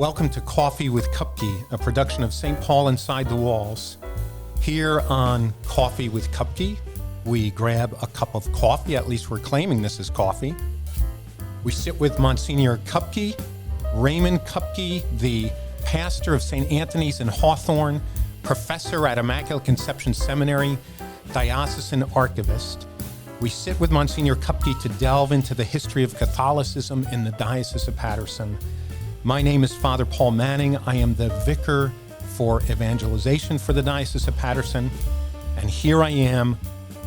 Welcome to Coffee with Kupke, a production of St. Paul Inside the Walls. Here on Coffee with Kupke, we grab a cup of coffee, at least we're claiming this is coffee. We sit with Monsignor Raymond Kupke, the pastor of St. Anthony's in Hawthorne, professor at Immaculate Conception Seminary, diocesan archivist. We sit with Monsignor Kupke to delve into the history of Catholicism in the Diocese of Paterson. My name is Father Paul Manning. I am the vicar for Evangelization for the Diocese of Paterson. And here I am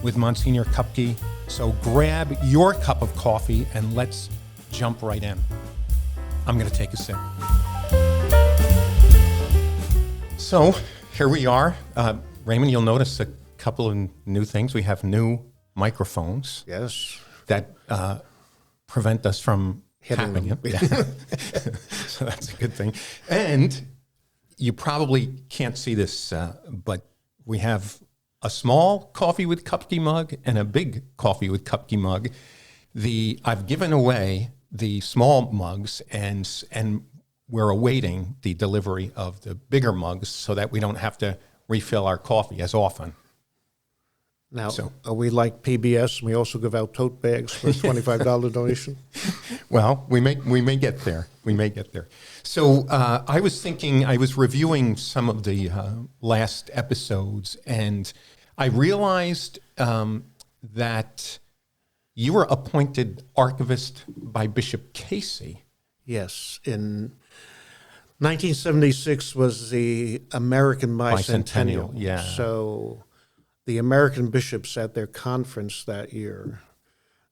with Monsignor Kupke. So grab your cup of coffee and let's jump right in. I'm going to take a sip. So here we are. Raymond, you'll notice a couple of new things. We have new microphones. Yes. That prevent us from tapping it. Yeah. So that's a good thing. And you probably can't see this, but we have a small Coffee with Kupke mug and a big Coffee with Kupke mug. I've given away the small mugs, and we're awaiting the delivery of the bigger mugs so that we don't have to refill our coffee as often. Now, are we like PBS and we also give out tote bags for a $25 donation? Well, we may get there. We may get there. So I was reviewing some of the last episodes, and I realized that you were appointed archivist by Bishop Casey. Yes. In 1976 was the American Bicentennial. Yeah. So the American bishops at their conference that year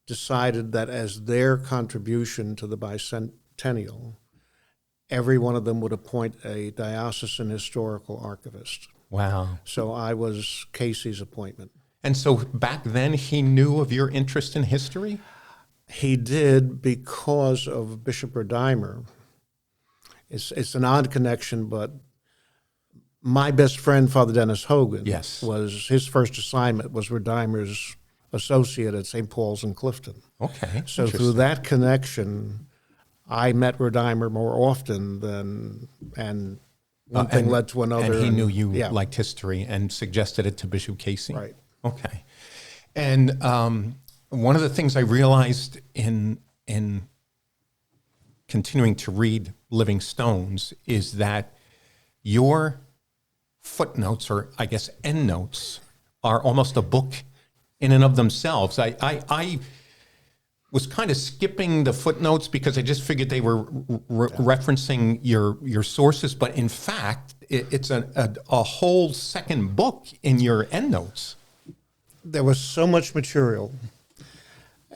decided that as their contribution to the bicentennial, every one of them would appoint a diocesan historical archivist. Wow. So I was Casey's appointment. And so back then he knew of your interest in history? He did, because of Bishop Redimer. It's an odd connection, but my best friend, Father Dennis Hogan, was his first assignment was Redimer's associate at St. Paul's in Clifton. Okay. So through that connection, I met Redimer more often and one thing led to another. And he knew you liked history and suggested it to Bishop Casey. Right. Okay. And one of the things I realized in continuing to read Living Stones is that your footnotes, or I guess endnotes, are almost a book in and of themselves. I was kind of skipping the footnotes because I just figured they were referencing your sources, but in fact, it's a whole second book in your endnotes. There was so much material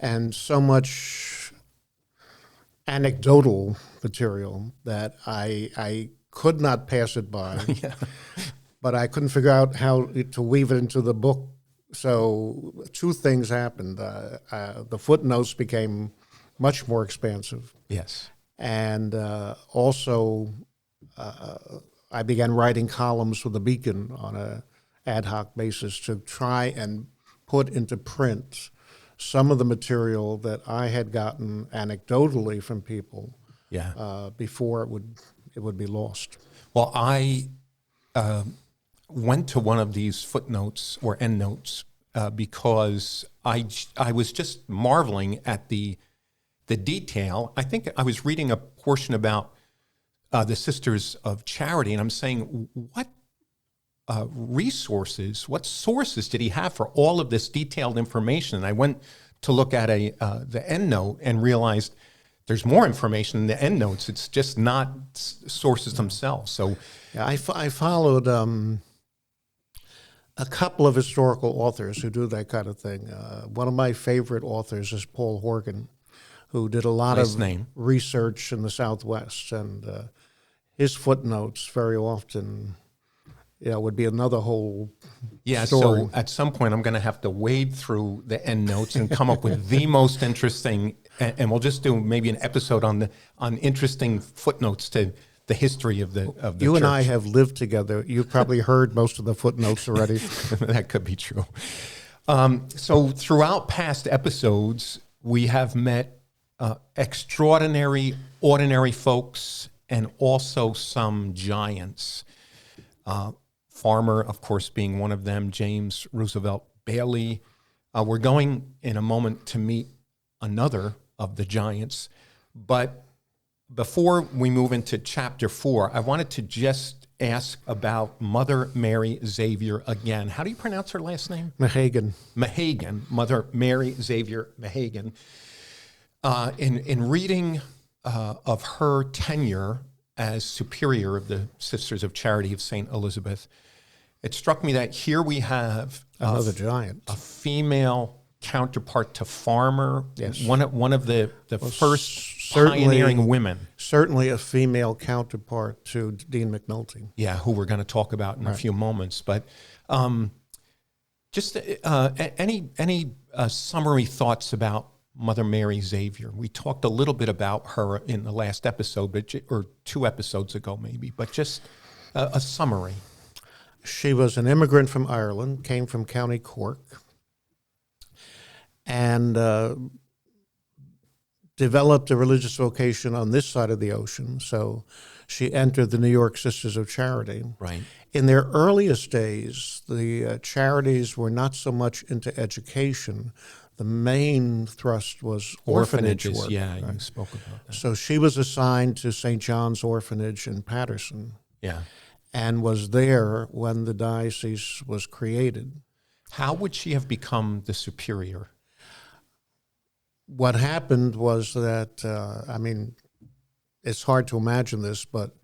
and so much anecdotal material that I could not pass it by. Yeah. But I couldn't figure out how to weave it into the book. So two things happened. The footnotes became much more expansive. Yes. And also I began writing columns for the Beacon on an ad hoc basis to try and put into print some of the material that I had gotten anecdotally from people before it would be lost. Well, I went to one of these footnotes or endnotes because I was just marveling at the detail. I think I was reading a portion about the Sisters of Charity, and I'm saying, what resources, what sources did he have for all of this detailed information? And I went to look at the endnote and realized there's more information in the endnotes. It's just not sources themselves. So I followed a couple of historical authors who do that kind of thing. One of my favorite authors is Paul Horgan, who did a lot of research in the Southwest, and his footnotes very often would be another whole story. So at some point I'm going to have to wade through the endnotes and come up with the most interesting, and we'll just do maybe an episode on interesting footnotes to the history of the You church. And I have lived together. You've probably heard most of the footnotes already. That could be true. So throughout past episodes, we have met extraordinary, ordinary folks and also some giants. Farmer, of course, being one of them, James Roosevelt Bailey. We're going in a moment to meet another of the giants. But before we move into chapter 4, I wanted to just ask about Mother Mary Xavier again. How do you pronounce her last name? Mahagan. Mahagan, Mother Mary Xavier Mahagan. In reading of her tenure as superior of the Sisters of Charity of St. Elizabeth, it struck me that here we have Another giant. A female counterpart to Farmer, Yes. one of the first pioneering women. Certainly a female counterpart to Dean McNulty. Yeah, who we're going to talk about in a few moments. But just any summary thoughts about Mother Mary Xavier? We talked a little bit about her in the last episode, or 2 episodes ago maybe, but just a summary. She was an immigrant from Ireland, came from County Cork, and developed a religious vocation on this side of the ocean. So she entered the New York Sisters of Charity. Right. In their earliest days, the charities were not so much into education. The main thrust was orphanage work. Yeah, right? You spoke about that. So she was assigned to St. John's Orphanage in Patterson. Yeah. And was there when the diocese was created. How would she have become the superior? What happened was that, it's hard to imagine this, but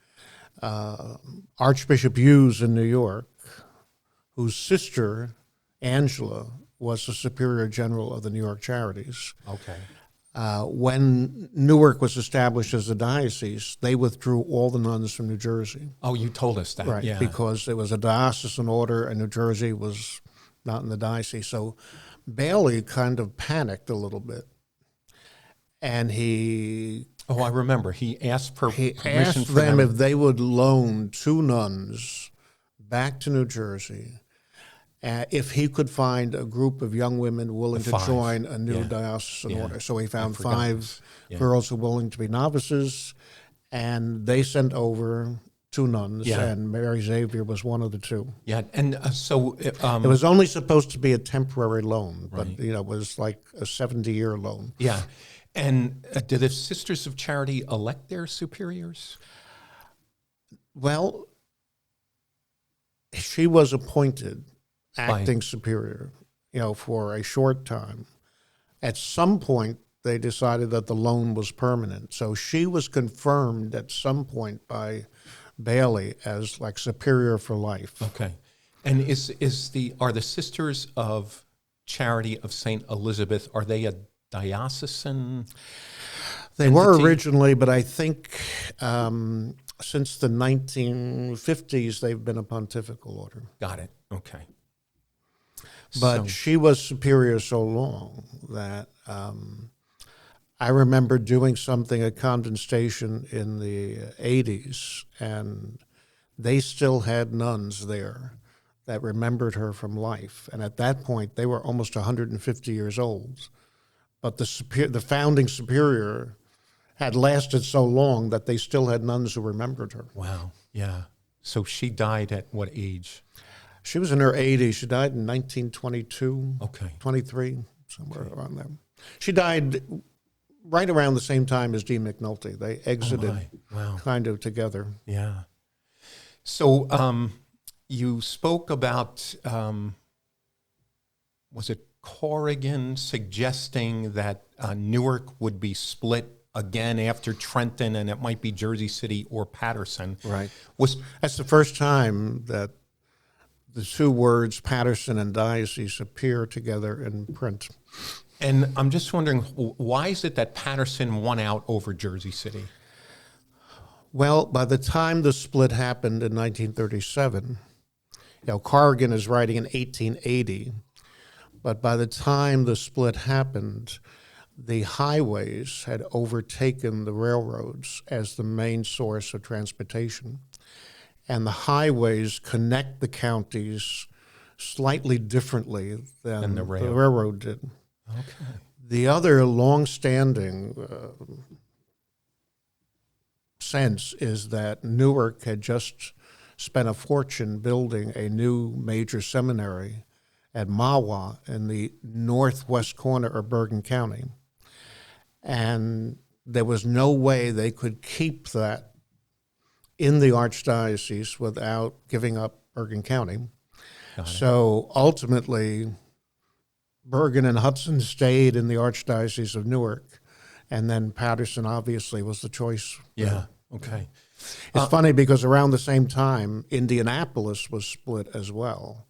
Archbishop Hughes in New York, whose sister, Angela, was the Superior General of the New York Charities. Okay. When Newark was established as a diocese, they withdrew all the nuns from New Jersey. Oh, you told us that. Right, yeah. because it was a diocesan order and New Jersey was not in the diocese. So Bailey kind of panicked a little bit. And he... Oh, I remember. He asked permission asked for them if they would loan 2 nuns back to New Jersey if he could find a group of young women willing to join a new diocesan order. So he found 5 girls who were willing to be novices, and they sent over 2 nuns, and Mary Xavier was one of the 2. Yeah, and so... it was only supposed to be a temporary loan, but it was like a 70-year loan. Yeah. And did the Sisters of Charity elect their superiors? Well, she was appointed acting superior, for a short time. At some point, they decided that the loan was permanent. So she was confirmed at some point by Bailey as like superior for life. Okay. And are the Sisters of Charity of St. Elizabeth, are they a diocesan They entity? were originally, but I think since the 1950s, they've been a pontifical order. Got it. Okay. But she was superior so long that I remember doing something at Condon Station in the 80s, and they still had nuns there that remembered her from life. And at that point, they were almost 150 years old. But the founding superior had lasted so long that they still had nuns who remembered her. Wow. Yeah. So she died at what age? She was in her 80s. She died in 1922, Okay. 23, somewhere around there. She died right around the same time as Dean McNulty. They exited kind of together. Yeah. So you spoke about, was it Corrigan suggesting that Newark would be split again after Trenton, and it might be Jersey City or Patterson? Right. That's the first time that the 2 words Patterson and diocese appear together in print. And I'm just wondering, why is it that Patterson won out over Jersey City? Well, by the time the split happened in 1937, Corrigan is writing in 1880, but by the time the split happened, the highways had overtaken the railroads as the main source of transportation. And the highways connect the counties slightly differently than the railroad did. Okay. The other long-standing sense is that Newark had just spent a fortune building a new major seminary at Mahwah in the northwest corner of Bergen County. And there was no way they could keep that in the archdiocese without giving up Bergen County. So ultimately, Bergen and Hudson stayed in the Archdiocese of Newark, and then Patterson obviously was the choice. Yeah, okay. It's funny because around the same time, Indianapolis was split as well,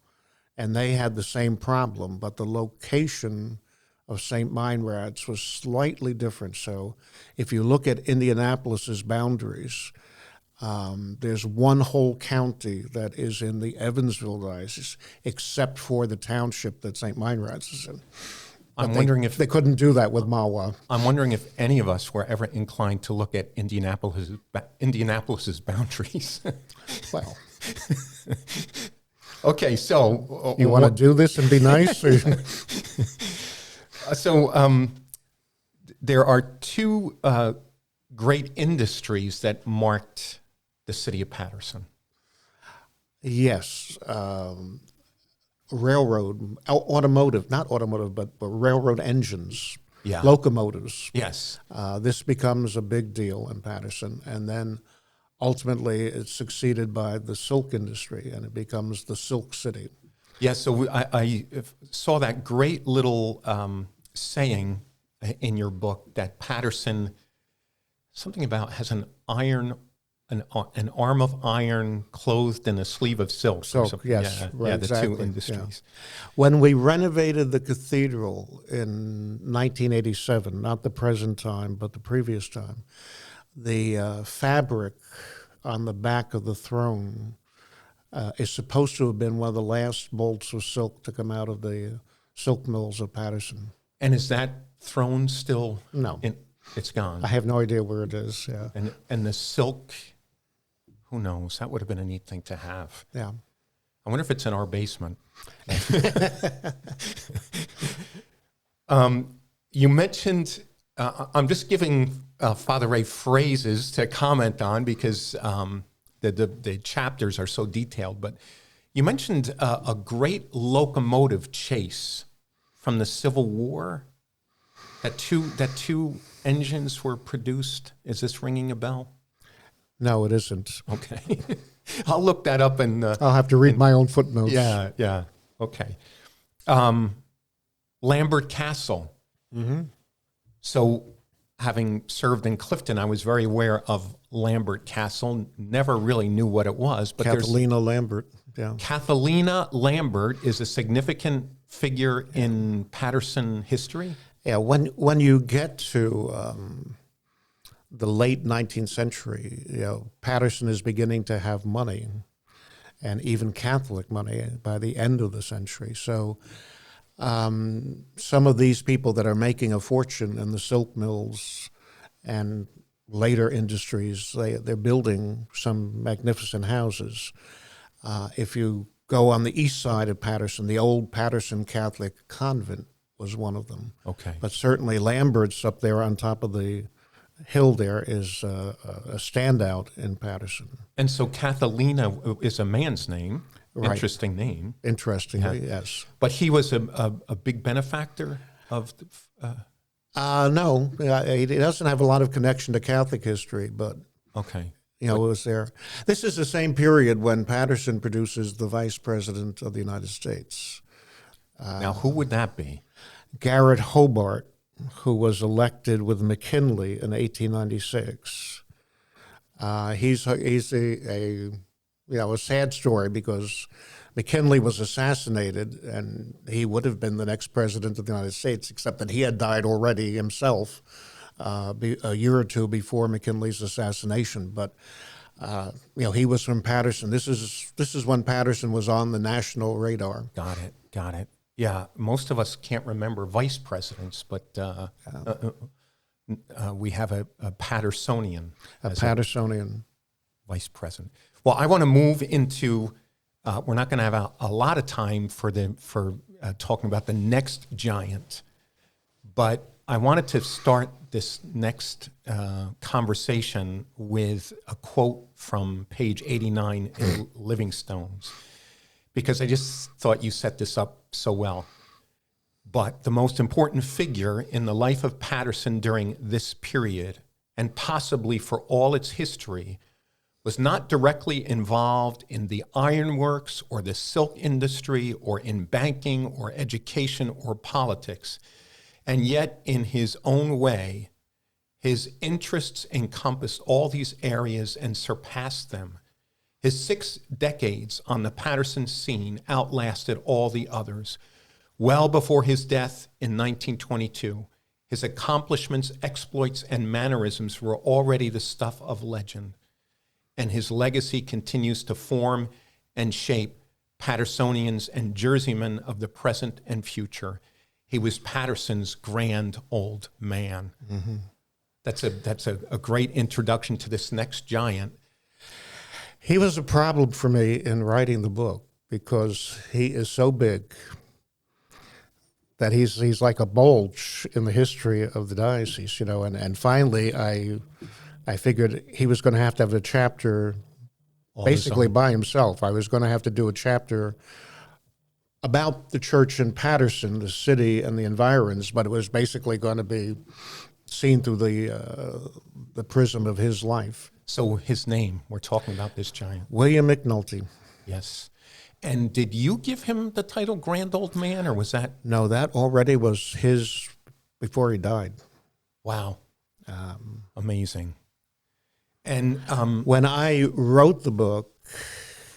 and they had the same problem, but the location of St. Meinrad's was slightly different. So if you look at Indianapolis's boundaries, there's one whole county that is in the Evansville diocese, except for the township that St. Meinrad's is in. I'm wondering if they couldn't do that with Mahwah. I'm wondering if any of us were ever inclined to look at Indianapolis's boundaries. Well, okay, so you want to do this and be nice? Or? So there are two great industries that marked the city of Patterson. Yes. Railroad, automotive, not automotive, but railroad engines, locomotives. Yes. This becomes a big deal in Patterson. And then ultimately it's succeeded by the silk industry, and it becomes the Silk City. Yeah, so I saw that great little saying in your book that Patterson, something about has an arm of iron clothed in a sleeve of silk. Silk, yes. Yeah, right, the exactly, two industries. Yeah. When we renovated the cathedral in 1987, not the present time, but the previous time, the fabric on the back of the throne is supposed to have been one of the last bolts of silk to come out of the silk mills of Patterson. And is that throne still? No. It's gone. I have no idea where it is, yeah. And the silk, who knows? That would have been a neat thing to have. Yeah. I wonder if it's in our basement. You mentioned, I'm just giving Father Ray phrases to comment on because the chapters are so detailed, but you mentioned a great locomotive chase from the Civil War, that two engines were produced. Is this ringing a bell? No, it isn't. Okay. I'll look that up and... I'll have to read my own footnotes. Yeah. Okay. Lambert Castle. Mm-hmm. So having served in Clifton, I was very aware of Lambert Castle, never really knew what it was. But Catalina Lambert, yeah. Catalina Lambert is a significant figure in Patterson history. Yeah, when you get to the late 19th century, Patterson is beginning to have money, and even Catholic money by the end of the century. So some of these people that are making a fortune in the silk mills and later industries, they're building some magnificent houses. If you go on the east side of Patterson, the old Patterson Catholic convent was one of them. Okay. But certainly Lambert's up there on top of the hill there is a standout in Patterson. And so Catalina is a man's name. Right. Interesting name. Interestingly, yes. But he was a big benefactor of... No, he doesn't have a lot of connection to Catholic history, but... Okay. it was there. This is the same period when Patterson produces the Vice President of the United States. Now, who would that be? Garrett Hobart, who was elected with McKinley in 1896. He's a sad story because McKinley was assassinated, and he would have been the next president of the United States, except that he had died already himself a year or two before McKinley's assassination. But he was from Patterson. This is when Patterson was on the national radar. Got it. Yeah, most of us can't remember vice presidents, but we have a Pattersonian. A Pattersonian vice president. Well, I want to move into. We're not going to have a lot of time for talking about the next giant, but I wanted to start this next conversation with a quote from page 89 in Livingstone's, because I just thought you set this up so well. But the most important figure in the life of Patterson during this period, and possibly for all its history, was not directly involved in the ironworks or the silk industry or in banking or education or politics. And yet, in his own way, his interests encompassed all these areas and surpassed them. His 6 decades on the Patterson scene outlasted all the others. Well before his death in 1922, his accomplishments, exploits, and mannerisms were already the stuff of legend. And his legacy continues to form and shape Pattersonians and Jerseymen of the present and future. He was Patterson's grand old man. Mm-hmm. That's a great introduction to this next giant. He was a problem for me in writing the book because he is so big that he's like a bulge in the history of the diocese, you know. And finally, I figured he was going to have a chapter basically by himself. I was going to have to do a chapter about the church in Patterson, the city and the environs, but it was basically going to be seen through the prism of his life. So his name, we're talking about this giant. William McNulty. Yes. And did you give him the title Grand Old Man, or was that? No, that already was his before he died. Wow. Amazing. And when I wrote the book,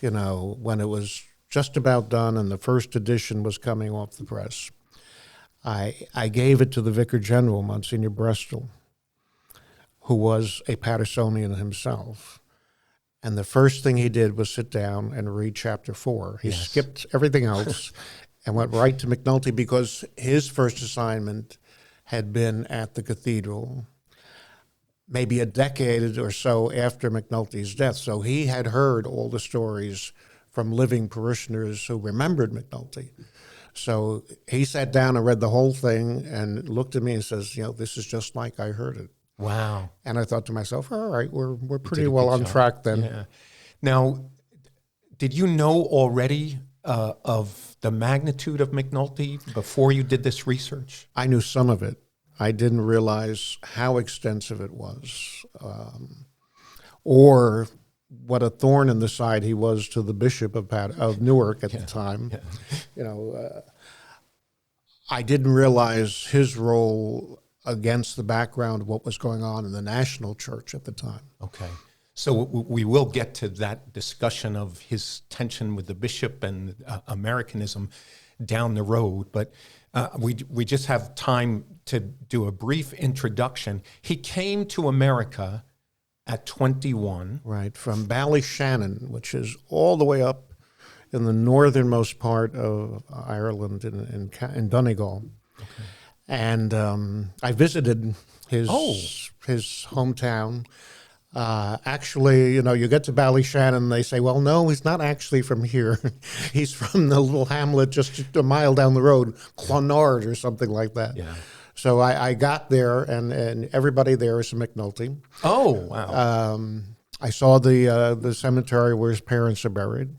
you know, when it was just about done and the first edition was coming off the press, I gave it to the Vicar General, Monsignor Brestol, who was a Pattersonian himself. And the first thing he did was sit down and read chapter 4. He skipped everything else and went right to McNulty because his first assignment had been at the cathedral maybe a decade or so after McNulty's death. So he had heard all the stories from living parishioners who remembered McNulty. So he sat down and read the whole thing and looked at me and says, you know, this is just like I heard it. Wow. And I thought to myself, all right, we're pretty well on track then. Yeah. Now, did you know already of the magnitude of McNulty before you did this research? I knew some of it. I didn't realize how extensive it was, or what a thorn in the side he was to the Bishop of Newark at the time. Yeah. You know, I didn't realize his role against the background of what was going on in the national church at the time. Okay. So we will get to that discussion of his tension with the bishop and Americanism down the road, but we just have time to do a brief introduction. He came to America at 21. Right, from Ballyshannon, which is all the way up in the northernmost part of Ireland in Donegal. Okay. And I visited his hometown. Actually, you know, you get to Ballyshannon, and they say, well, no, he's not actually from here. He's from the little hamlet just a mile down the road, Clonard or something like that. Yeah. So I got there, and everybody there is a McNulty. Oh, wow. I saw the cemetery where his parents are buried.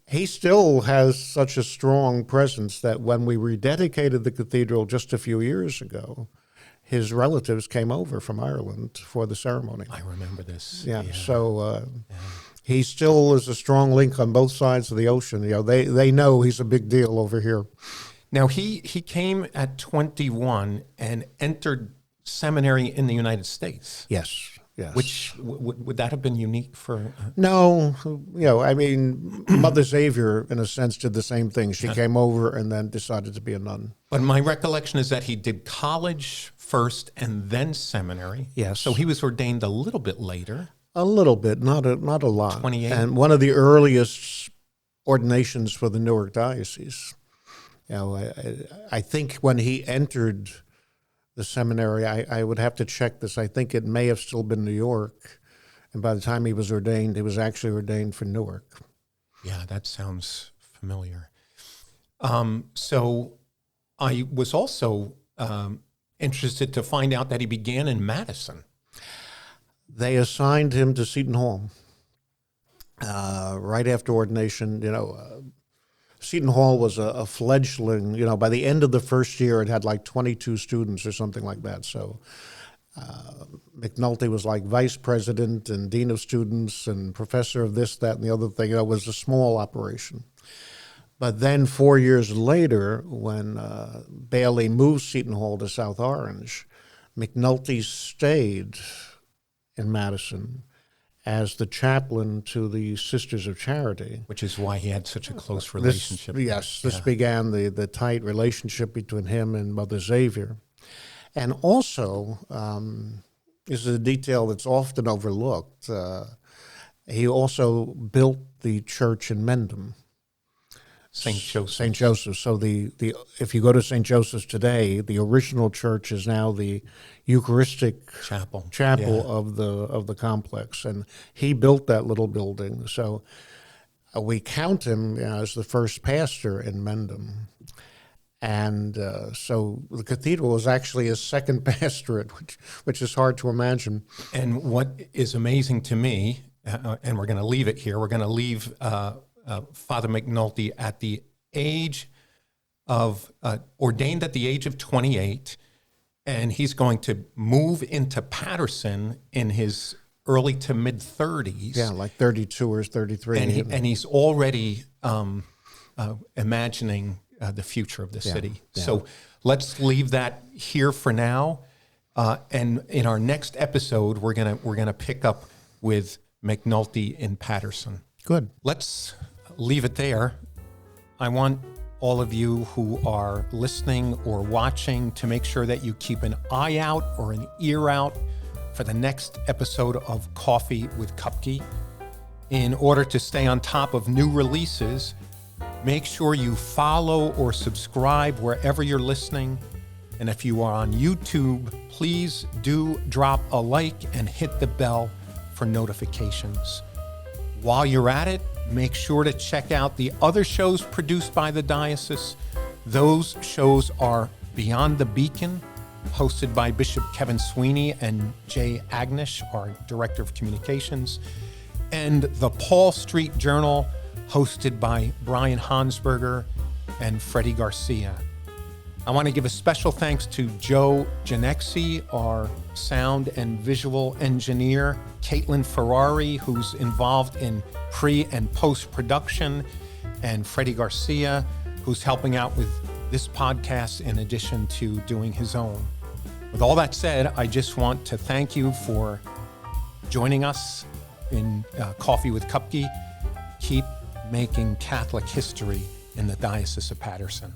He still has such a strong presence that when we rededicated the cathedral just a few years ago, his relatives came over from Ireland for the ceremony. I remember this. Yeah. So he still is a strong link on both sides of the ocean. You know, they know he's a big deal over here. Now, he came at 21 and entered seminary in the United States. Yes. Yes. Which would that have been unique for? No, you know, I mean, Mother Xavier, in a sense, did the same thing. She came over and then decided to be a nun. But my recollection is that he did college first and then seminary. Yes. So he was ordained a little bit later. A little bit, not a lot. 28. And one of the earliest ordinations for the Newark Diocese. You know, I think when he entered the seminary, I would have to check this. I think it may have still been New York. And by the time he was ordained, he was actually ordained for Newark. Yeah, that sounds familiar. So I was also interested to find out that he began in Madison. They assigned him to Seton Hall right after ordination. Seton Hall was a fledgling. By the end of the first year, it had like 22 students or something like that. So McNulty was like vice president and dean of students and professor of this, that, and the other thing. It was a small operation. But then 4 years later, when Bailey moved Seton Hall to South Orange, McNulty stayed in Madison as the chaplain to the Sisters of Charity. Which is why he had such a close relationship. This began the tight relationship between him and Mother Xavier. And also, this is a detail that's often overlooked, he also built the church in Mendham. St. Joseph. St. Joseph. So if you go to St. Joseph's today, the original church is now the Eucharistic chapel of the complex, and he built that little building. So we count him as the first pastor in Mendham, and so the cathedral is actually his second pastorate, which is hard to imagine. And what is amazing to me, and we're going to leave it here. We're going to leave Father McNulty at the age of, ordained at the age of 28, and he's going to move into Patterson in his early to mid-30s. Yeah, like 32 or 33. And he's already imagining the future of the city. Yeah. So let's leave that here for now. And in our next episode, we're gonna pick up with McNulty in Patterson. Good. Let's leave it there. I want all of you who are listening or watching to make sure that you keep an eye out or an ear out for the next episode of Coffee with Kupke. In order to stay on top of new releases, make sure you follow or subscribe wherever you're listening. And if you are on YouTube, please do drop a like and hit the bell for notifications. While you're at it, make sure to check out the other shows produced by the diocese. Those shows are Beyond the Beacon, hosted by Bishop Kevin Sweeney and Jay Agnish, our Director of Communications, and the Paul Street Journal, hosted by Brian Hansberger and Freddie Garcia. I want to give a special thanks to Joe Ginexi, our sound and visual engineer, Caitlin Ferrari, who's involved in pre- and post-production, and Freddie Garcia, who's helping out with this podcast in addition to doing his own. With all that said, I just want to thank you for joining us in Coffee with Kupke. Keep making Catholic history in the Diocese of Paterson.